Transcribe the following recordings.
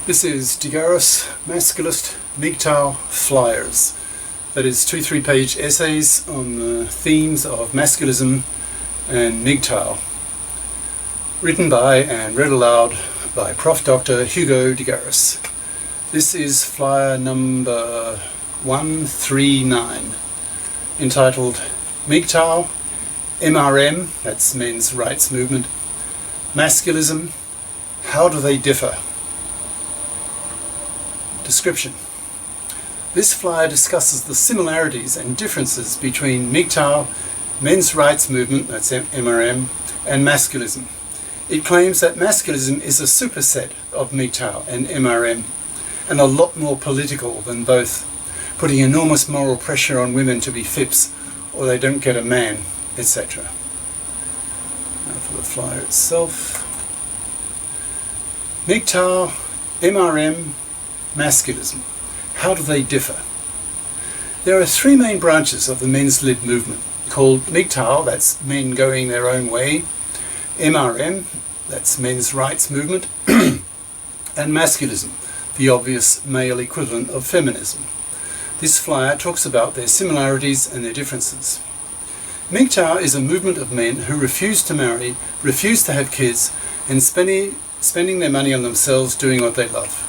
This is GARIS, Masculist, MGTOW flyers. That is 2 3-page essays on the themes of masculism and MGTOW. Written by and read aloud by Prof. Dr. Hugo de Garis. This is flyer number 139, entitled MGTOW, MRM, that's Men's Rights Movement, Masculism, How Do They Differ? Description. This flyer discusses the similarities and differences between MGTOW, Men's Rights Movement, that's MRM, and masculism. It claims that masculism is a superset of MGTOW and MRM, and a lot more political than both, putting enormous moral pressure on women to be FIPs or they don't get a man, etc. Now for the flyer itself. MGTOW, MRM, masculism. How do they differ? There are 3 main branches of the men's lib movement, called MGTOW, that's men going their own way, MRM, that's men's rights movement, and masculism, the obvious male equivalent of feminism. This flyer talks about their similarities and their differences. MGTOW is a movement of men who refuse to marry, refuse to have kids, and spending their money on themselves doing what they love.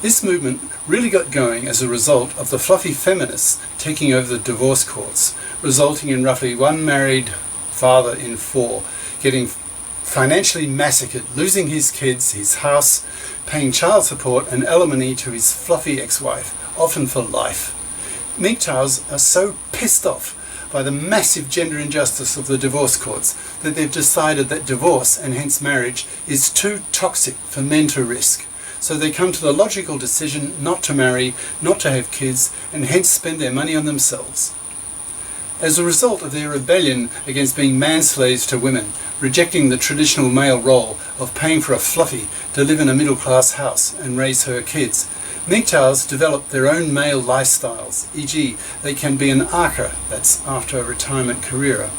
This movement really got going as a result of the fluffy feminists taking over the divorce courts, resulting in roughly 1 married father in 4 getting financially massacred, losing his kids, his house, paying child support and alimony to his fluffy ex-wife, often for life. MGTOWs are so pissed off by the massive gender injustice of the divorce courts that they've decided that divorce, and hence marriage, is too toxic for men to risk. So they come to the logical decision not to marry, not to have kids, and hence spend their money on themselves. As a result of their rebellion against being man-slaves to women, rejecting the traditional male role of paying for a fluffy to live in a middle-class house and raise her kids, MGTOWs develop their own male lifestyles, e.g. they can be an archer, that's after a retirement career,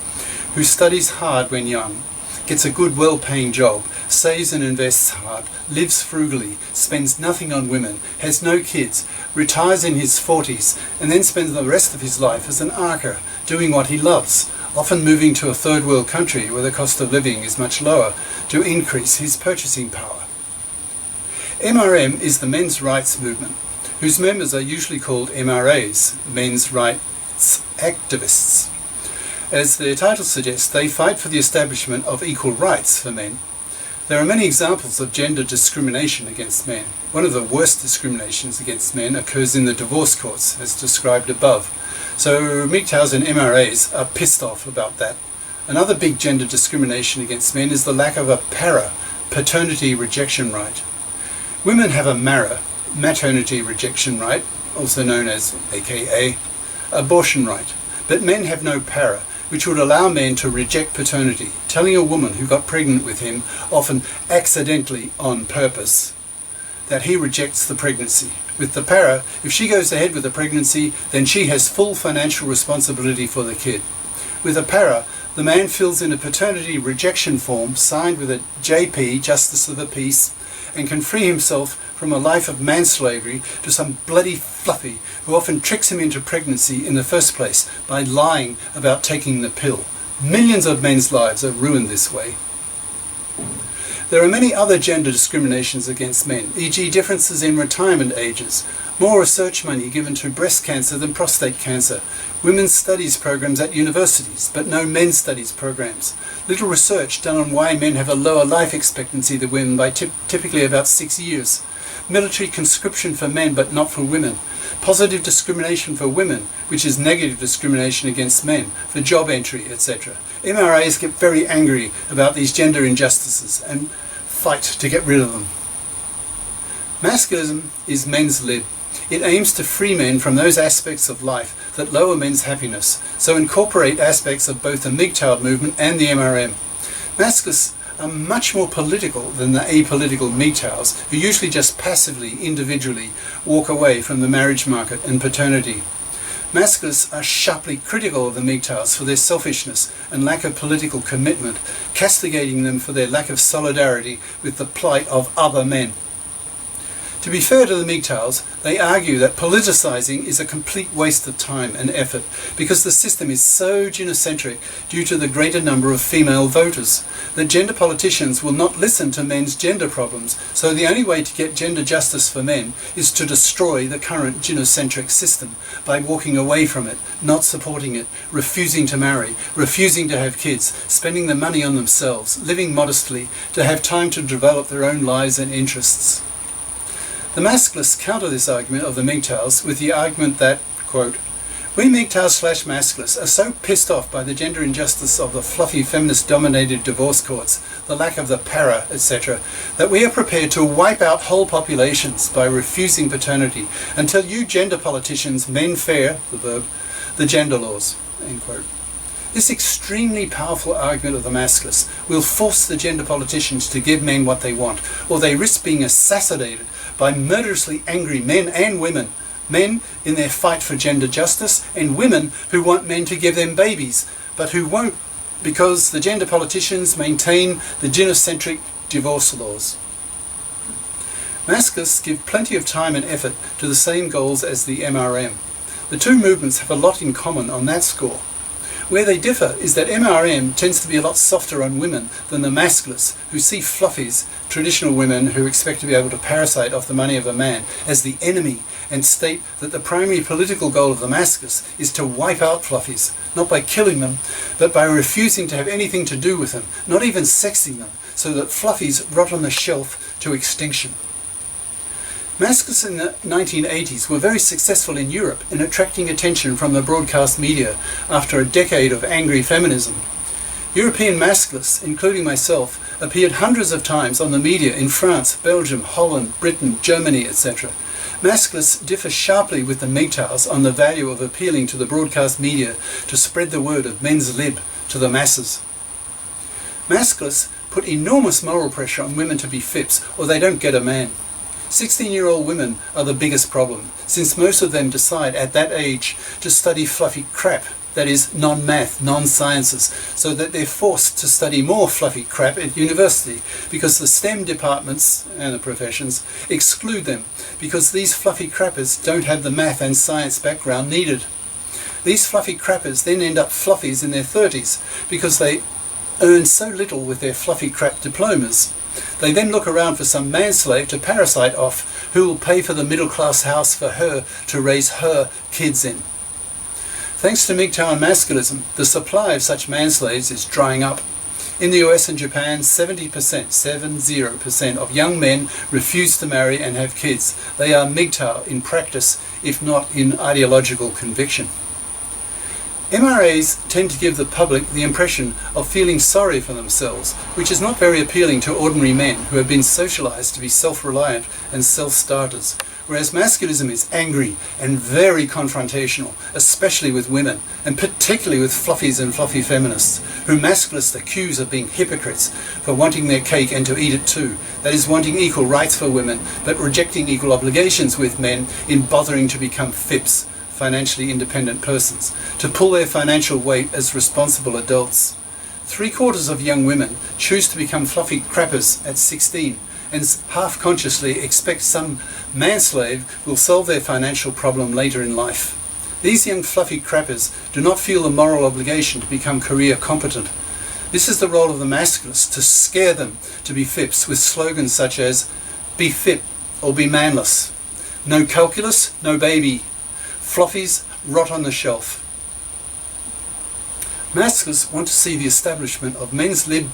who studies hard when young, gets a good well-paying job, saves and invests hard, lives frugally, spends nothing on women, has no kids, retires in his 40s, and then spends the rest of his life as an archer, doing what he loves, often moving to a third world country where the cost of living is much lower to increase his purchasing power. MRM is the men's rights movement, whose members are usually called MRAs, men's rights activists. As their title suggests, they fight for the establishment of equal rights for men. There are many examples of gender discrimination against men. One of the worst discriminations against men occurs in the divorce courts, as described above. So MGTOWs and MRAs are pissed off about that. Another big gender discrimination against men is the lack of a paternity rejection right. Women have a maternity rejection right, also known as, aka, abortion right. But men have no which would allow men to reject paternity, telling a woman who got pregnant with him, often accidentally on purpose, that he rejects the pregnancy. With the para, if she goes ahead with the pregnancy, then she has full financial responsibility for the kid. With a para, the man fills in a paternity rejection form signed with a JP, Justice of the Peace, and can free himself from a life of manslavery to some bloody fluffy who often tricks him into pregnancy in the first place by lying about taking the pill. Millions of men's lives are ruined this way. There are many other gender discriminations against men, e.g. differences in retirement ages, more research money given to breast cancer than prostate cancer, women's studies programs at universities, but no men's studies programs, little research done on why men have a lower life expectancy than women by typically about 6 years, military conscription for men but not for women, positive discrimination for women, which is negative discrimination against men, for job entry, etc. MRAs get very angry about these gender injustices and fight to get rid of them. Masculism is men's lib. It aims to free men from those aspects of life that lower men's happiness, so incorporate aspects of both the MGTOW movement and the MRM. Masculists are much more political than the apolitical MGTOWs, who usually just passively, individually, walk away from the marriage market and paternity. Masculists are sharply critical of the MGTOWs for their selfishness and lack of political commitment, castigating them for their lack of solidarity with the plight of other men. To be fair to the MGTOWs, they argue that politicising is a complete waste of time and effort because the system is so genocentric due to the greater number of female voters that gender politicians will not listen to men's gender problems, so the only way to get gender justice for men is to destroy the current genocentric system by walking away from it, not supporting it, refusing to marry, refusing to have kids, spending the money on themselves, living modestly, to have time to develop their own lives and interests. The Masculists counter this argument of the MGTOWs with the argument that, quote, "We MGTOWs/Masculists are so pissed off by the gender injustice of the fluffy feminist-dominated divorce courts, the lack of the para, etc., that we are prepared to wipe out whole populations by refusing paternity until you gender politicians mend fair, the verb, the gender laws." End quote. This extremely powerful argument of the Masculists will force the gender politicians to give men what they want, or they risk being assassinated by murderously angry men and women, men in their fight for gender justice, and women who want men to give them babies, but who won't because the gender politicians maintain the genocentric divorce laws. Masculists give plenty of time and effort to the same goals as the MRM. The two movements have a lot in common on that score. Where they differ is that MRM tends to be a lot softer on women than the Masculists, who see fluffies, traditional women who expect to be able to parasite off the money of a man, as the enemy, and state that the primary political goal of the Masculists is to wipe out fluffies, not by killing them, but by refusing to have anything to do with them, not even sexing them, so that fluffies rot on the shelf to extinction. Masculists in the 1980s were very successful in Europe in attracting attention from the broadcast media after a decade of angry feminism. European Masculists, including myself, appeared hundreds of times on the media in France, Belgium, Holland, Britain, Germany, etc. Masculists differ sharply with the MGTOWs on the value of appealing to the broadcast media to spread the word of men's lib to the masses. Masculists put enormous moral pressure on women to be FIPs, or they don't get a man. 16-year-old women are the biggest problem, since most of them decide at that age to study fluffy crap, that is, non-math, non-sciences, so that they're forced to study more fluffy crap at university, because the STEM departments and the professions exclude them, because these fluffy crappers don't have the math and science background needed. These fluffy crappers then end up fluffies in their 30s, because they earn so little with their fluffy crap diplomas. They then look around for some manslave to parasite off, who will pay for the middle-class house for her to raise her kids in. Thanks to MGTOW and Masculism, the supply of such manslaves is drying up. In the US and Japan, 70% of young men refuse to marry and have kids. They are MGTOW in practice, if not in ideological conviction. MRAs tend to give the public the impression of feeling sorry for themselves, which is not very appealing to ordinary men who have been socialised to be self-reliant and self-starters, whereas Masculism is angry and very confrontational, especially with women, and particularly with fluffies and fluffy feminists, whom Masculists accuse of being hypocrites for wanting their cake and to eat it too, that is, wanting equal rights for women, but rejecting equal obligations with men in bothering to become FIPs, financially independent persons, to pull their financial weight as responsible adults. 3/4 of young women choose to become fluffy crappers at 16 and half-consciously expect some manslave will solve their financial problem later in life. These young fluffy crappers do not feel the moral obligation to become career competent. This is the role of the Masculists, to scare them to be FIPs with slogans such as "Be FIP or be manless," "No calculus, no baby," "Fluffies rot on the shelf." Masculists want to see the establishment of men's lib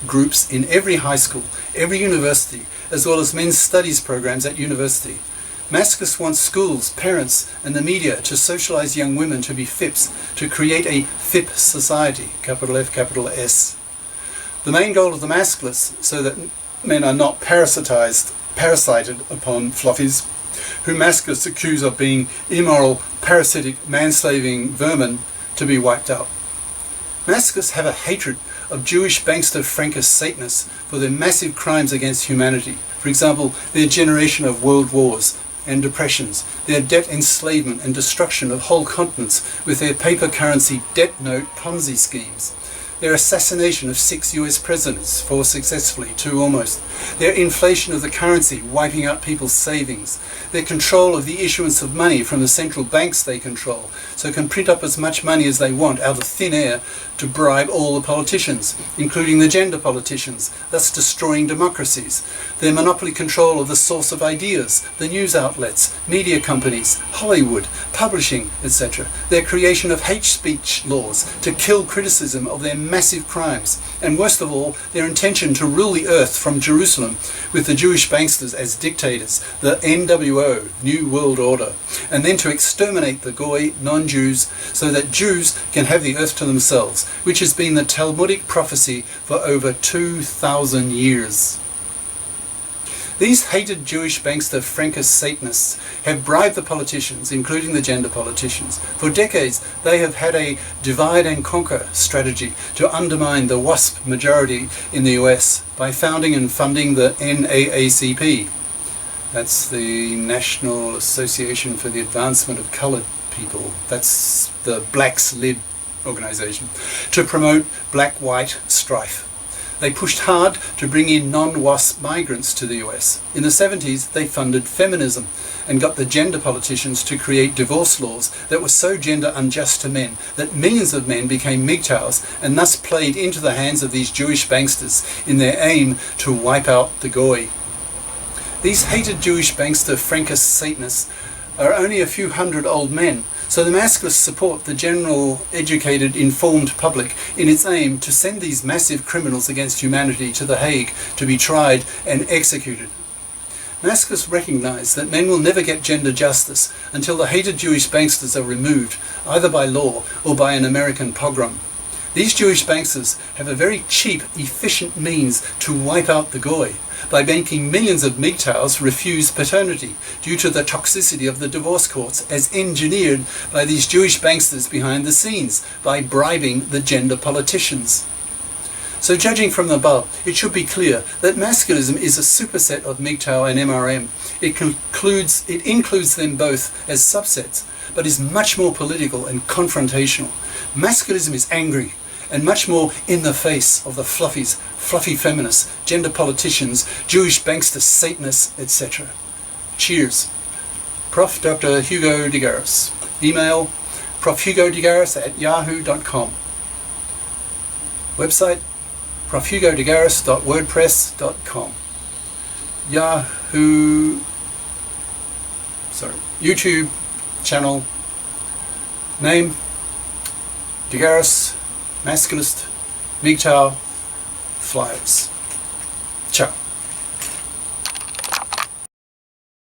groups in every high school, every university, as well as men's studies programs at university. Masculists want schools, parents and the media to socialise young women to be FIPs, to create a FIP society, capital F, capital S. The main goal of the Masculists, so that men are not parasited upon fluffies, whom Masculists accuse of being immoral, parasitic, manslaving vermin, to be wiped out. Masculists have a hatred of Jewish bankster Frankist Satanists for their massive crimes against humanity. For example, their generation of world wars and depressions, their debt enslavement and destruction of whole continents with their paper currency debt note Ponzi schemes. Their assassination of 6 US presidents, 4 successfully, 2 almost. Their inflation of the currency, wiping out people's savings. Their control of the issuance of money from the central banks they control, so can print up as much money as they want out of thin air to bribe all the politicians, including the gender politicians, thus destroying democracies. Their monopoly control of the source of ideas, the news outlets, media companies, Hollywood, publishing, etc. Their creation of hate speech laws to kill criticism of their massive crimes, and worst of all, their intention to rule the earth from Jerusalem with the Jewish banksters as dictators, the NWO, New World Order, and then to exterminate the Goy, non-Jews, so that Jews can have the earth to themselves, which has been the Talmudic prophecy for over 2,000 years. These hated Jewish bankster Frankist Satanists have bribed the politicians, including the gender politicians. For decades, they have had a divide and conquer strategy to undermine the WASP majority in the US by founding and funding the NAACP. That's the National Association for the Advancement of Coloured People. That's the Blacks Lib organization, to promote black-white strife. They pushed hard to bring in non-WASP migrants to the US. In the 70s, they funded feminism and got the gender politicians to create divorce laws that were so gender unjust to men that millions of men became MGTOWs and thus played into the hands of these Jewish banksters in their aim to wipe out the Goy. These hated Jewish bankster Frankist Satanists are only a few hundred old men, so the Masculists support the general, educated, informed public in its aim to send these massive criminals against humanity to The Hague to be tried and executed. Masculists recognise that men will never get gender justice until the hated Jewish banksters are removed, either by law or by an American pogrom. These Jewish banksters have a very cheap, efficient means to wipe out the Goy by making millions of MGTOWs refuse paternity due to the toxicity of the divorce courts as engineered by these Jewish banksters behind the scenes by bribing the gender politicians. So judging from the above, it should be clear that masculism is a superset of MGTOW and MRM. It includes them both as subsets, but is much more political and confrontational. Masculism is angry and much more in the face of the fluffies, fluffy feminists, gender politicians, Jewish banksters, Satanists, etc. Cheers. Prof. Dr. Hugo de Garis. Email profhugodegaris@yahoo.com. Website profhugodegaris.wordpress.com. YouTube channel name de Garis, Masculist, MGTOW, Flyers.